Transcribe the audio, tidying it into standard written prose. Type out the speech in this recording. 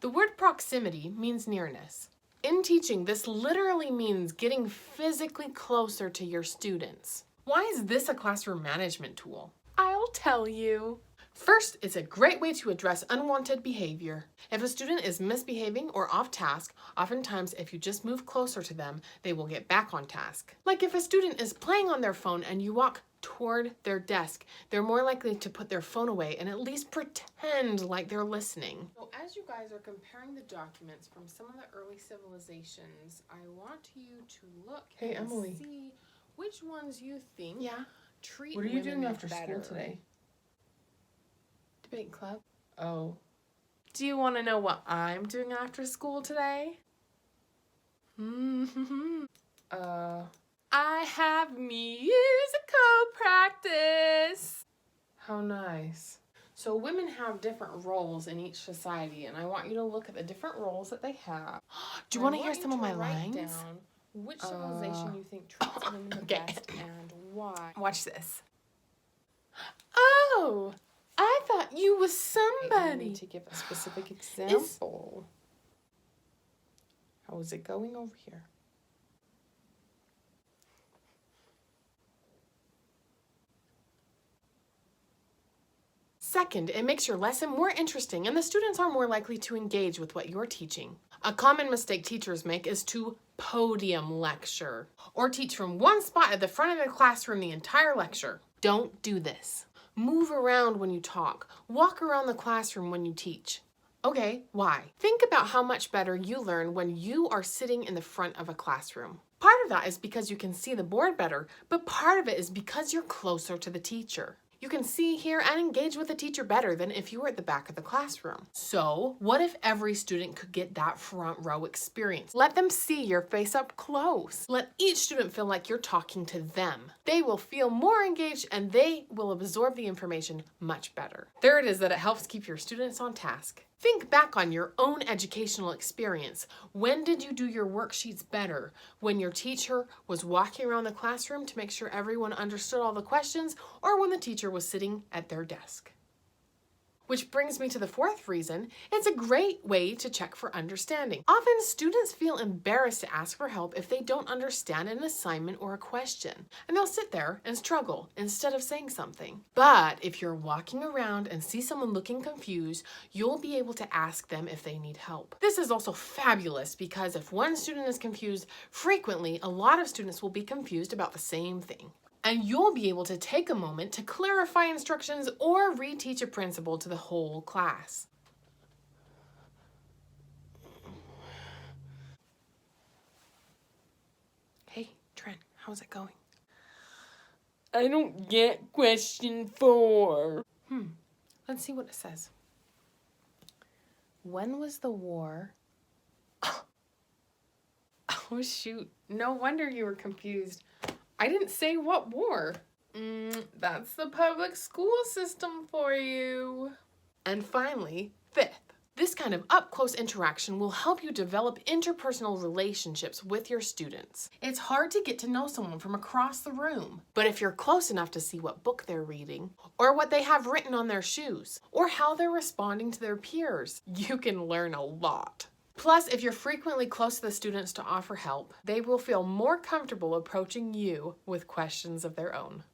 The word proximity means nearness. In teaching, this literally means getting physically closer to your students. Why is this a classroom management tool? I'll tell you. First, it's a great way to address unwanted behavior. If a student is misbehaving or off task, oftentimes if you just move closer to them, they will get back on task. Like if a student is playing on their phone and you walk toward their desk, they're more likely to put their phone away and at least pretend like they're listening. So as you guys are comparing the documents from some of the early civilizations, I want you to look and see which ones you think treat women better. What are you doing after school today? Debate club. Oh. Do you want to know what I'm doing after school today? I have musical practice. How nice. So women have different roles in each society, and I want you to look at the different roles that they have. Do you want to hear some of my lines? Write down which civilization you think treats women the best and why. Watch this. Oh, I thought you was somebody. I need to give a specific example. How is it going over here? Second, it makes your lesson more interesting and the students are more likely to engage with what you're teaching. A common mistake teachers make is to podium lecture or teach from one spot at the front of the classroom the entire lecture. Don't do this. Move around when you talk. Walk around the classroom when you teach. Okay, why? Think about how much better you learn when you are sitting in the front of a classroom. Part of that is because you can see the board better, but part of it is because you're closer to the teacher. You can see, hear, and engage with the teacher better than if you were at the back of the classroom. So, what if every student could get that front row experience? Let them see your face up close. Let each student feel like you're talking to them. They will feel more engaged and they will absorb the information much better. Third is that it helps keep your students on task. Think back on your own educational experience. When did you do your worksheets better? When your teacher was walking around the classroom to make sure everyone understood all the questions, or when the teacher was sitting at their desk? Which brings me to the fourth reason, it's a great way to check for understanding. Often students feel embarrassed to ask for help if they don't understand an assignment or a question, and they'll sit there and struggle instead of saying something. But if you're walking around and see someone looking confused, you'll be able to ask them if they need help. This is also fabulous because if one student is confused, frequently a lot of students will be confused about the same thing. And you'll be able to take a moment to clarify instructions or reteach a principle to the whole class. Hey, Trent, how's it going? I don't get question 4. Let's see what it says. When was the war? Oh, shoot. No wonder you were confused. I didn't say what war. That's the public school system for you. And finally, fifth, this kind of up-close interaction will help you develop interpersonal relationships with your students. It's hard to get to know someone from across the room, but if you're close enough to see what book they're reading, or what they have written on their shoes, or how they're responding to their peers, you can learn a lot. Plus, if you're frequently close to the students to offer help, they will feel more comfortable approaching you with questions of their own.